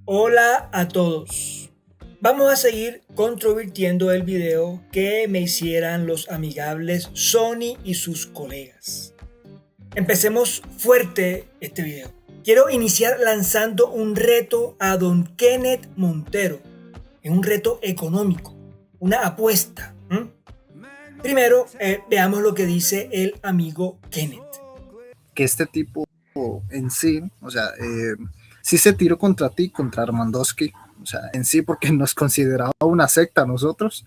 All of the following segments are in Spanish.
Hola a todos. Vamos a seguir controvirtiendo el video que me hicieran los amigables Sony y sus colegas. Empecemos fuerte este video. Quiero iniciar lanzando un reto a don Kenneth Montero. Es un reto económico, una apuesta. Primero, veamos lo que dice el amigo Kenneth. Que este tipo en sí, sí se tiró contra ti, contra Armandowski, en sí porque nos consideraba una secta a nosotros.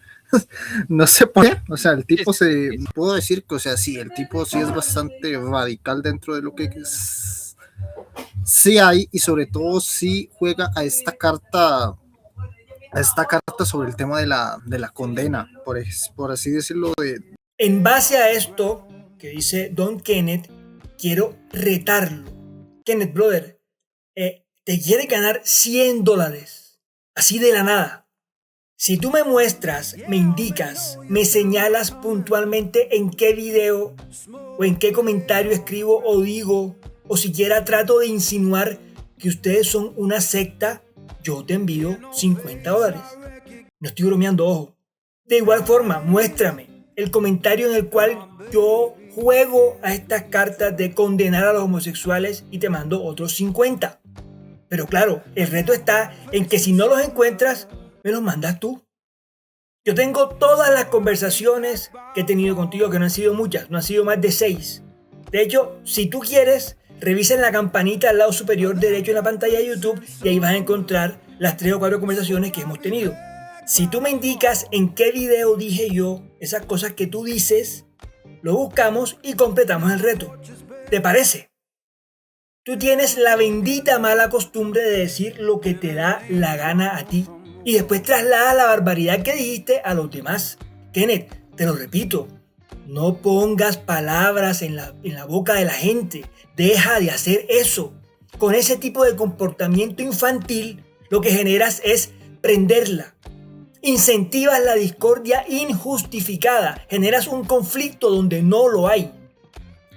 No sé por qué, el tipo puedo decir que, sí, el tipo sí es bastante radical dentro de lo que es, sí hay, y sobre todo sí juega a esta carta sobre el tema de la condena, por así decirlo. En base a esto que dice don Kenneth, quiero retarlo. Kenneth, brother, te quiere ganar $100, así de la nada. Si tú me muestras, me indicas, me señalas puntualmente en qué video o en qué comentario escribo o digo, o siquiera trato de insinuar que ustedes son una secta, yo te envío $50. No estoy bromeando, ojo. De igual forma, muéstrame el comentario en el cual yo juego a estas cartas de condenar a los homosexuales y te mando otros 50. Pero claro, el reto está en que si no los encuentras, me los mandas tú. Yo tengo todas las conversaciones que he tenido contigo, que no han sido muchas, no han sido más de 6. De hecho, si tú quieres, revisa en la campanita al lado superior derecho en la pantalla de YouTube y ahí vas a encontrar las 3 o 4 conversaciones que hemos tenido. Si tú me indicas en qué video dije yo esas cosas que tú dices, lo buscamos y completamos el reto. ¿Te parece? Tú tienes la bendita mala costumbre de decir lo que te da la gana a ti y después traslada la barbaridad que dijiste a los demás. Kenneth, te lo repito, no pongas palabras en la boca de la gente. Deja de hacer eso. Con ese tipo de comportamiento infantil, lo que generas es prenderla. Incentivas la discordia injustificada. Generas un conflicto donde no lo hay.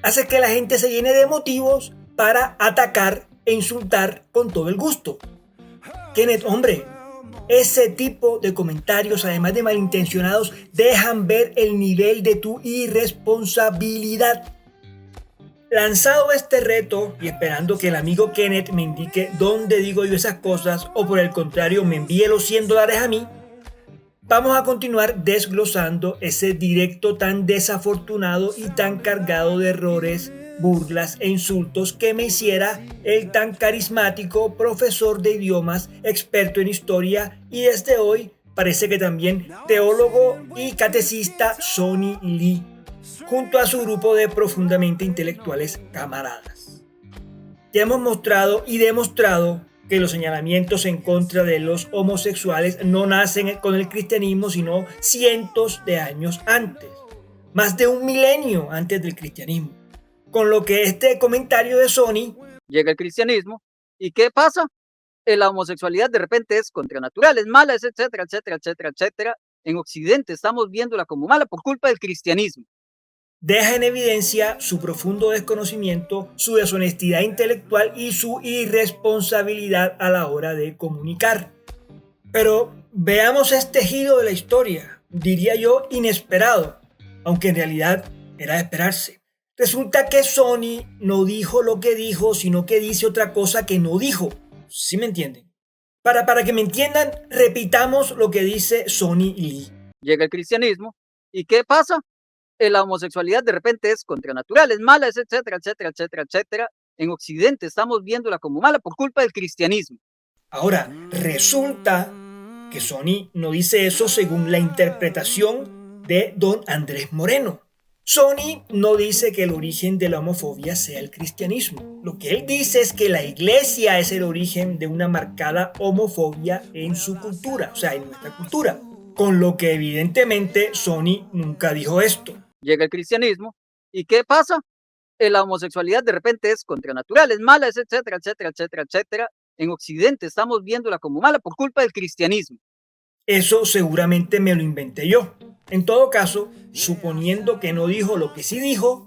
Haces que la gente se llene de motivos para atacar e insultar con todo el gusto. Kenneth, hombre, ese tipo de comentarios, además de malintencionados, dejan ver el nivel de tu irresponsabilidad. Lanzado este reto y esperando que el amigo Kenneth me indique dónde digo yo esas cosas o por el contrario me envíe los $100 a mí, vamos a continuar desglosando ese directo tan desafortunado y tan cargado de errores, burlas e insultos que me hiciera el tan carismático profesor de idiomas, experto en historia y desde hoy parece que también teólogo y catecista Sonny Lee, junto a su grupo de profundamente intelectuales camaradas. Ya hemos mostrado y demostrado que los señalamientos en contra de los homosexuales no nacen con el cristianismo, sino cientos de años antes, más de un milenio antes del cristianismo. Con lo que este comentario de Sony... Llega el cristianismo, ¿y qué pasa? La homosexualidad de repente es contranatural, es mala, etcétera, etcétera, etcétera, etcétera. En Occidente estamos viéndola como mala por culpa del cristianismo. Deja en evidencia su profundo desconocimiento, su deshonestidad intelectual y su irresponsabilidad a la hora de comunicar. Pero veamos este giro de la historia, diría yo inesperado, aunque en realidad era de esperarse. Resulta que Sony no dijo lo que dijo, sino que dice otra cosa que no dijo. ¿Sí me entienden? Para que me entiendan, repitamos lo que dice Sony Lee. Llega el cristianismo, ¿y qué pasa? La homosexualidad de repente es contranatural, es mala, etcétera, etcétera, etcétera, etcétera. En Occidente estamos viéndola como mala por culpa del cristianismo. Ahora, resulta que Sony no dice eso según la interpretación de don Andrés Moreno. Sony no dice que el origen de la homofobia sea el cristianismo. Lo que él dice es que la iglesia es el origen de una marcada homofobia en su cultura, o sea, en nuestra cultura. Con lo que evidentemente Sony nunca dijo esto. Llega el cristianismo, ¿y qué pasa? La homosexualidad de repente es contranatural, es mala, etcétera, etcétera, etcétera, etcétera. En Occidente estamos viéndola como mala por culpa del cristianismo. Eso seguramente me lo inventé yo. En todo caso, suponiendo que no dijo lo que sí dijo,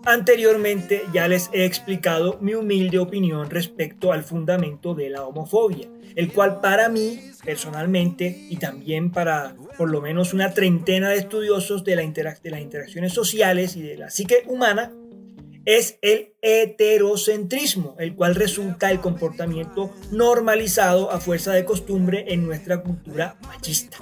Anteriormente ya les he explicado mi humilde opinión respecto al fundamento de la homofobia, el cual para mí personalmente y también para por lo menos una treintena de estudiosos de las interacciones sociales y de la psique humana es el heterocentrismo, el cual resulta el comportamiento normalizado a fuerza de costumbre en nuestra cultura machista.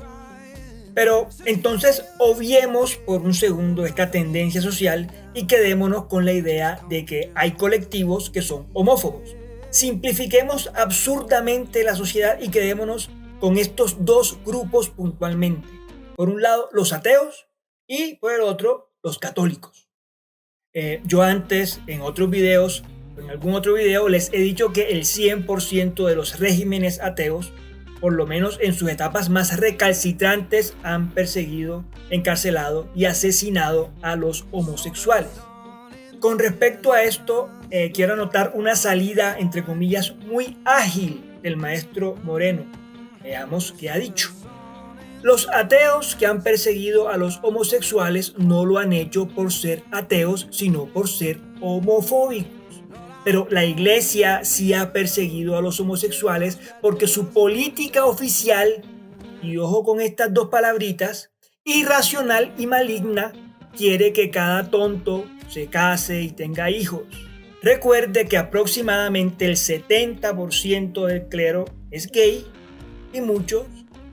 Pero entonces obviemos por un segundo esta tendencia social y quedémonos con la idea de que hay colectivos que son homófobos. Simplifiquemos absurdamente la sociedad y quedémonos con estos dos grupos puntualmente. Por un lado, los ateos y por el otro, los católicos. Yo antes, en algún otro video, les he dicho que el 100% de los regímenes ateos, por lo menos en sus etapas más recalcitrantes, han perseguido, encarcelado y asesinado a los homosexuales. Con respecto a esto, quiero anotar una salida, entre comillas, muy ágil del maestro Moreno. Veamos qué ha dicho. Los ateos que han perseguido a los homosexuales no lo han hecho por ser ateos, sino por ser homofóbicos. Pero la iglesia sí ha perseguido a los homosexuales porque su política oficial, y ojo con estas dos palabritas, irracional y maligna, quiere que cada tonto se case y tenga hijos. Recuerde que aproximadamente el 70% del clero es gay y muchos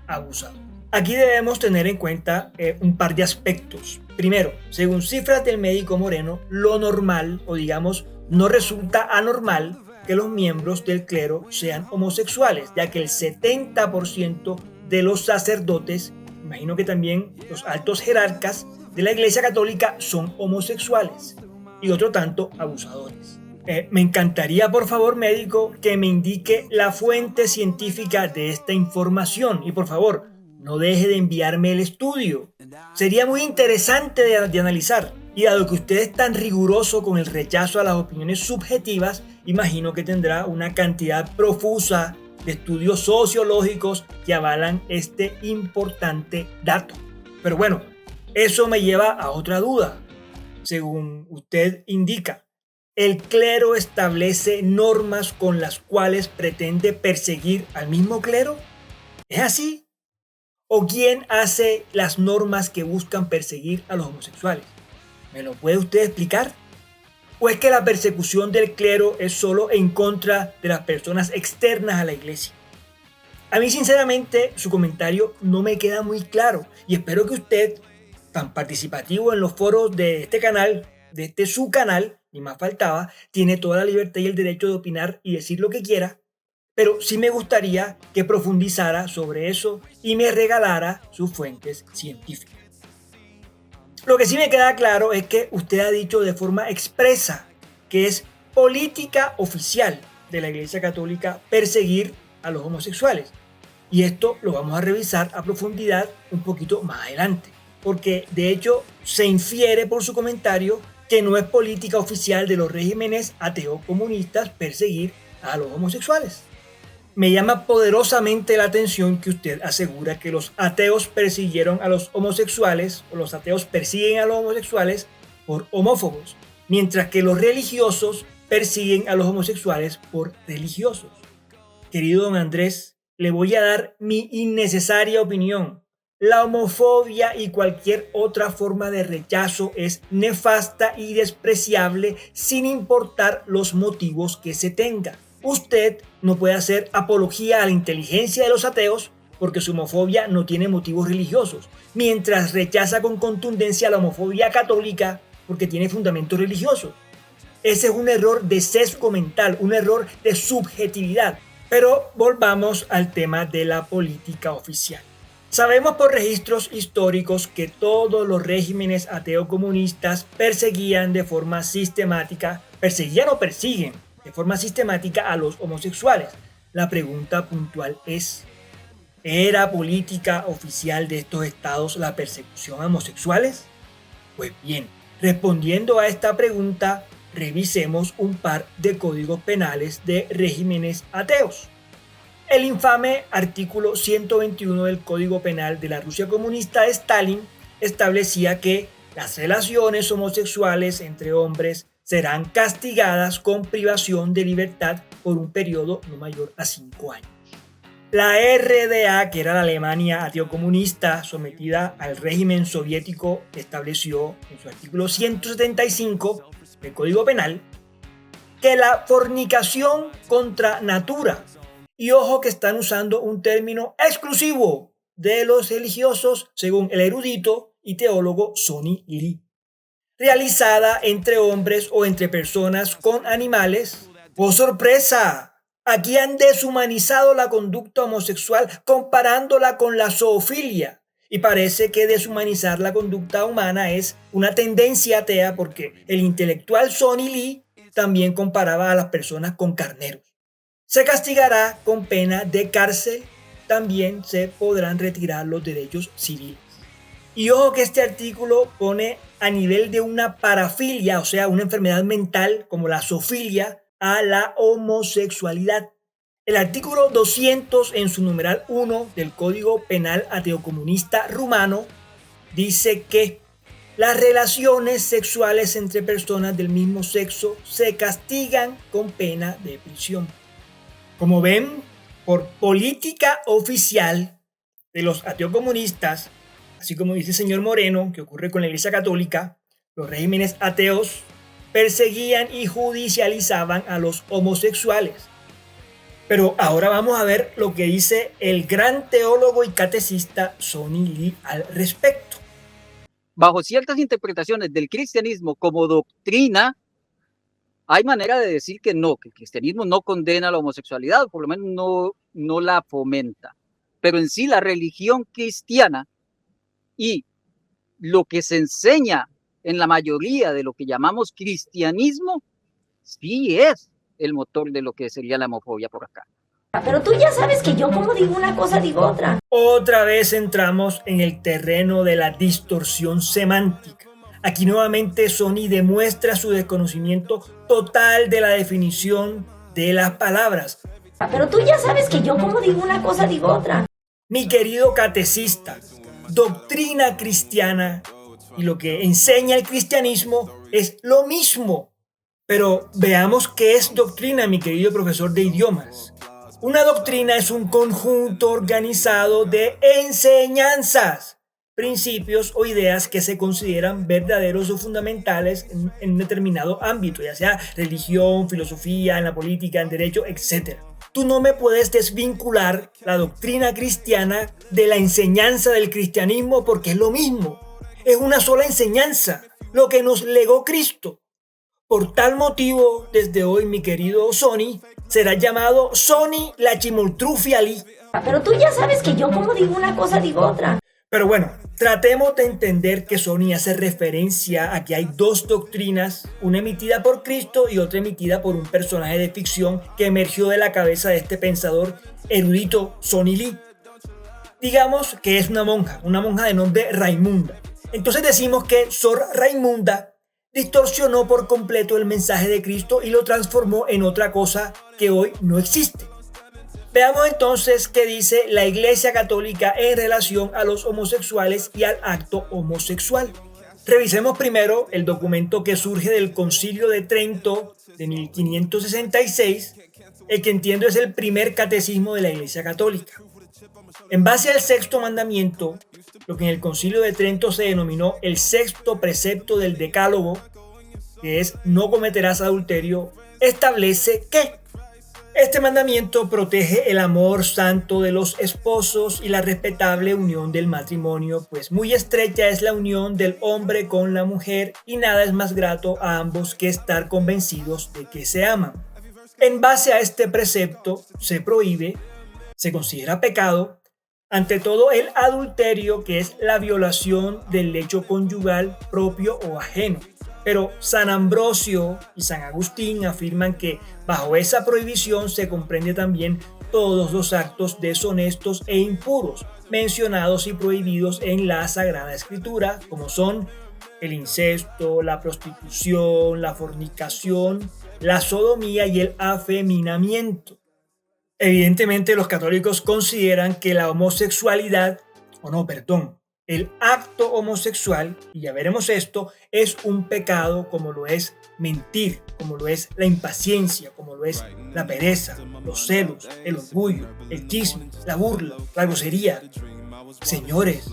abusados. Aquí debemos tener en cuenta un par de aspectos. Primero, según cifras del médico Moreno, lo normal, o digamos, no resulta anormal que los miembros del clero sean homosexuales, ya que el 70% de los sacerdotes, imagino que también los altos jerarcas de la Iglesia Católica son homosexuales y otro tanto abusadores. Me encantaría, por favor, médico, que me indique la fuente científica de esta información y, por favor, no deje de enviarme el estudio. Sería muy interesante de analizar. Y dado que usted es tan riguroso con el rechazo a las opiniones subjetivas, imagino que tendrá una cantidad profusa de estudios sociológicos que avalan este importante dato. Pero bueno, eso me lleva a otra duda. Según usted indica, ¿el clero establece normas con las cuales pretende perseguir al mismo clero? ¿Es así? ¿O quién hace las normas que buscan perseguir a los homosexuales? ¿Me lo puede usted explicar? ¿O es que la persecución del clero es solo en contra de las personas externas a la iglesia? A mí, sinceramente, su comentario no me queda muy claro y espero que usted, tan participativo en los foros de este canal, su canal, ni más faltaba, tiene toda la libertad y el derecho de opinar y decir lo que quiera, pero sí me gustaría que profundizara sobre eso y me regalara sus fuentes científicas. Lo que sí me queda claro es que usted ha dicho de forma expresa que es política oficial de la Iglesia Católica perseguir a los homosexuales. Y esto lo vamos a revisar a profundidad un poquito más adelante, porque de hecho se infiere por su comentario que no es política oficial de los regímenes ateo-comunistas perseguir a los homosexuales. Me llama poderosamente la atención que usted asegura que los ateos persiguieron a los homosexuales, o los ateos persiguen a los homosexuales por homófobos, mientras que los religiosos persiguen a los homosexuales por religiosos. Querido don Andrés, le voy a dar mi innecesaria opinión. La homofobia y cualquier otra forma de rechazo es nefasta y despreciable sin importar los motivos que se tenga. Usted no puede hacer apología a la inteligencia de los ateos porque su homofobia no tiene motivos religiosos, mientras rechaza con contundencia la homofobia católica porque tiene fundamentos religiosos. Ese es un error de sesgo mental, un error de subjetividad. Pero volvamos al tema de la política oficial. Sabemos por registros históricos que todos los regímenes ateo-comunistas perseguían de forma sistemática, persiguen de forma sistemática a los homosexuales. La pregunta puntual es, ¿era política oficial de estos estados la persecución a homosexuales? Pues bien, respondiendo a esta pregunta, revisemos un par de códigos penales de regímenes ateos. El infame artículo 121 del Código Penal de la Rusia comunista de Stalin establecía que Las relaciones homosexuales entre hombres serán castigadas con privación de libertad por un periodo no mayor a 5 años. La RDA, que era la Alemania ateocomunista sometida al régimen soviético, estableció en su artículo 175 del Código Penal que la fornicación contra natura, y ojo que están usando un término exclusivo de los religiosos según el erudito y teólogo Sonny Lee, realizada entre hombres o entre personas con animales. ¡Oh, sorpresa! Aquí han deshumanizado la conducta homosexual comparándola con la zoofilia. Y parece que deshumanizar la conducta humana es una tendencia atea porque el intelectual Sonny Lee también comparaba a las personas con carneros. Se castigará con pena de cárcel. También se podrán retirar los derechos civiles. Y ojo que este artículo pone a nivel de una parafilia, o sea, una enfermedad mental como la zoofilia, a la homosexualidad. El artículo 200 en su numeral 1 del Código Penal Ateocomunista Rumano dice que las relaciones sexuales entre personas del mismo sexo se castigan con pena de prisión. Como ven, por política oficial de los ateocomunistas, así como dice el señor Moreno, que ocurre con la Iglesia Católica, los regímenes ateos perseguían y judicializaban a los homosexuales. Pero ahora vamos a ver lo que dice el gran teólogo y catecista Sonny Lee al respecto. Bajo ciertas interpretaciones del cristianismo como doctrina, hay manera de decir que no, que el cristianismo no condena la homosexualidad, o por lo menos no la fomenta. Pero en sí la religión cristiana y lo que se enseña en la mayoría de lo que llamamos cristianismo, sí es el motor de lo que sería la homofobia por acá. Pero tú ya sabes que yo como digo una cosa, digo otra. Otra vez entramos en el terreno de la distorsión semántica. Aquí nuevamente Sonny demuestra su desconocimiento total de la definición de las palabras. Pero tú ya sabes que yo como digo una cosa, digo otra. Mi querido catecista, doctrina cristiana y lo que enseña el cristianismo es lo mismo. Pero veamos qué es doctrina, mi querido profesor de idiomas. Una doctrina es un conjunto organizado de enseñanzas, principios o ideas que se consideran verdaderos o fundamentales en un determinado ámbito, ya sea religión, filosofía, en la política, en derecho, etc. Tú no me puedes desvincular la doctrina cristiana de la enseñanza del cristianismo porque es lo mismo. Es una sola enseñanza, lo que nos legó Cristo. Por tal motivo, desde hoy, mi querido Sonny, será llamado Sonny la Chimoltrufia Lee. Pero tú ya sabes que yo como digo una cosa, digo otra. Pero bueno, tratemos de entender que Sonny hace referencia a que hay dos doctrinas, una emitida por Cristo y otra emitida por un personaje de ficción que emergió de la cabeza de este pensador erudito Sonny Lee. Digamos que es una monja de nombre Raimunda. Entonces decimos que Sor Raimunda distorsionó por completo el mensaje de Cristo y lo transformó en otra cosa que hoy no existe. Veamos entonces qué dice la Iglesia Católica en relación a los homosexuales y al acto homosexual. Revisemos primero el documento que surge del Concilio de Trento de 1566, el que entiendo es el primer catecismo de la Iglesia Católica. En base al sexto mandamiento, lo que en el Concilio de Trento se denominó el sexto precepto del Decálogo, que es no cometerás adulterio, establece que este mandamiento protege el amor santo de los esposos y la respetable unión del matrimonio, pues muy estrecha es la unión del hombre con la mujer y nada es más grato a ambos que estar convencidos de que se aman. En base a este precepto se prohíbe, se considera pecado, ante todo el adulterio, que es la violación del lecho conyugal propio o ajeno. Pero San Ambrosio y San Agustín afirman que bajo esa prohibición se comprende también todos los actos deshonestos e impuros mencionados y prohibidos en la Sagrada Escritura, como son el incesto, la prostitución, la fornicación, la sodomía y el afeminamiento. Evidentemente los católicos consideran que la homosexualidad, El acto homosexual, y ya veremos esto, es un pecado como lo es mentir, como lo es la impaciencia, como lo es la pereza, los celos, el orgullo, el chisme, la burla, la grosería. Señores,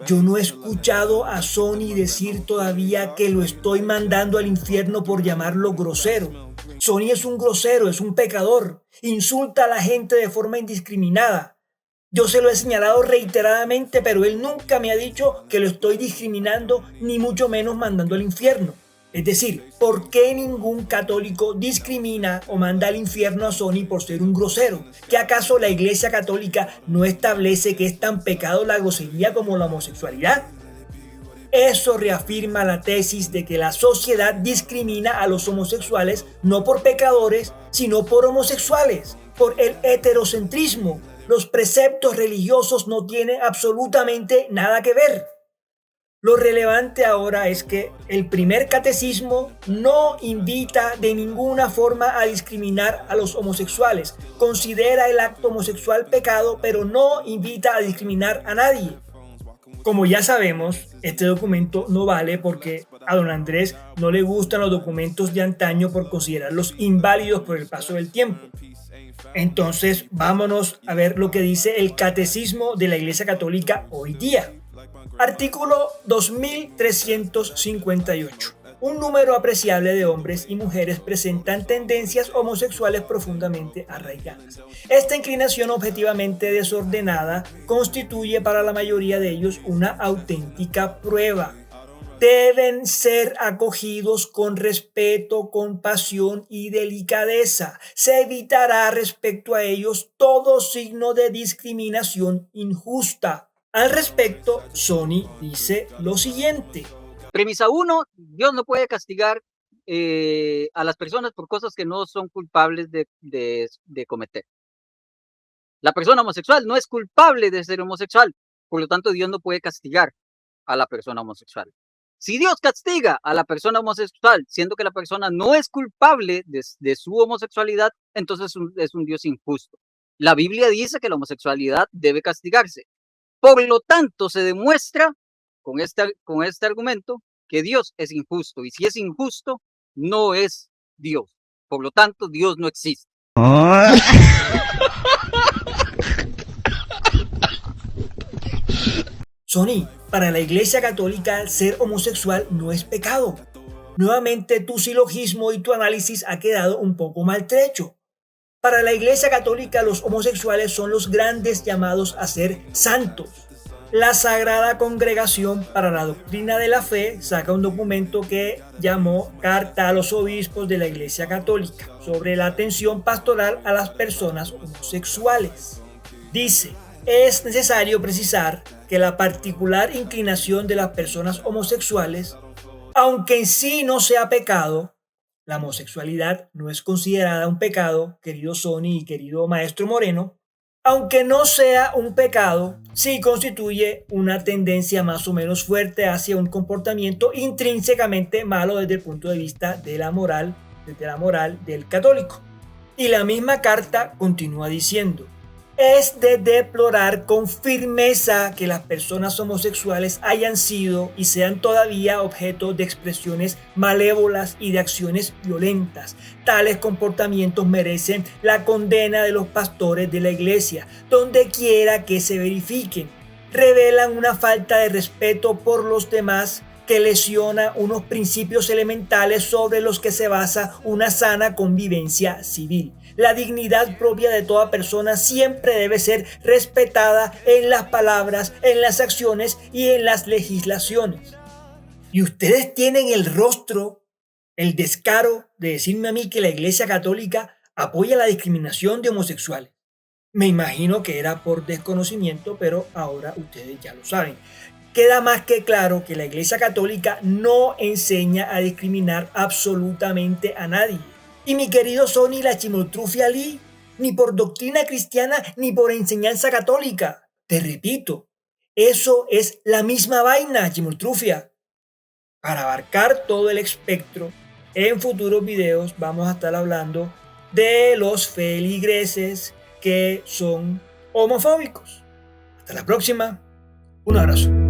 yo no he escuchado a Sony decir todavía que lo estoy mandando al infierno por llamarlo grosero. Sony es un grosero, es un pecador, insulta a la gente de forma indiscriminada. Yo se lo he señalado reiteradamente, pero él nunca me ha dicho que lo estoy discriminando, ni mucho menos mandando al infierno. Es decir, ¿por qué ningún católico discrimina o manda al infierno a Sony por ser un grosero? ¿Qué acaso la Iglesia Católica no establece que es tan pecado la grosería como la homosexualidad? Eso reafirma la tesis de que la sociedad discrimina a los homosexuales no por pecadores, sino por homosexuales, por el heterocentrismo. Los preceptos religiosos no tienen absolutamente nada que ver. Lo relevante ahora es que el primer catecismo no invita de ninguna forma a discriminar a los homosexuales. Considera el acto homosexual pecado, pero no invita a discriminar a nadie. Como ya sabemos, este documento no vale porque a don Andrés no le gustan los documentos de antaño por considerarlos inválidos por el paso del tiempo. Entonces, vámonos a ver lo que dice el Catecismo de la Iglesia Católica hoy día. Artículo 2358. Un número apreciable de hombres y mujeres presentan tendencias homosexuales profundamente arraigadas. Esta inclinación objetivamente desordenada constituye para la mayoría de ellos una auténtica prueba. Deben ser acogidos con respeto, compasión y delicadeza. Se evitará respecto a ellos todo signo de discriminación injusta. Al respecto, Sony dice lo siguiente. Premisa 1, Dios no puede castigar a las personas por cosas que no son culpables de cometer. La persona homosexual no es culpable de ser homosexual, por lo tanto Dios no puede castigar a la persona homosexual. Si Dios castiga a la persona homosexual, siendo que la persona no es culpable de su homosexualidad, entonces es un Dios injusto. La Biblia dice que la homosexualidad debe castigarse. Por lo tanto, se demuestra con este argumento que Dios es injusto. Y si es injusto, no es Dios. Por lo tanto, Dios no existe. Sony, para la Iglesia Católica ser homosexual no es pecado. Nuevamente tu silogismo y tu análisis ha quedado un poco maltrecho. Para la Iglesia Católica los homosexuales son los grandes llamados a ser santos. La Sagrada Congregación para la Doctrina de la Fe saca un documento que llamó Carta a los Obispos de la Iglesia Católica sobre la atención pastoral a las personas homosexuales. Dice, es necesario precisar que la particular inclinación de las personas homosexuales, aunque en sí no sea pecado, la homosexualidad no es considerada un pecado, querido Sony y querido maestro Moreno, aunque no sea un pecado, sí constituye una tendencia más o menos fuerte hacia un comportamiento intrínsecamente malo desde el punto de vista de la moral, del católico. Y la misma carta continúa diciendo, es de deplorar con firmeza que las personas homosexuales hayan sido y sean todavía objeto de expresiones malévolas y de acciones violentas. Tales comportamientos merecen la condena de los pastores de la iglesia, donde quiera que se verifiquen. Revelan una falta de respeto por los demás que lesiona unos principios elementales sobre los que se basa una sana convivencia civil. La dignidad propia de toda persona siempre debe ser respetada en las palabras, en las acciones y en las legislaciones. Y ustedes tienen el rostro, el descaro de decirme a mí que la Iglesia Católica apoya la discriminación de homosexuales. Me imagino que era por desconocimiento, pero ahora ustedes ya lo saben. Queda más que claro que la Iglesia Católica no enseña a discriminar absolutamente a nadie. Y mi querido Sony la chimoltrufia Lee, ni por doctrina cristiana ni por enseñanza católica. Te repito, eso es la misma vaina, chimoltrufia. Para abarcar todo el espectro, en futuros videos vamos a estar hablando de los feligreses que son homofóbicos. Hasta la próxima. Un abrazo.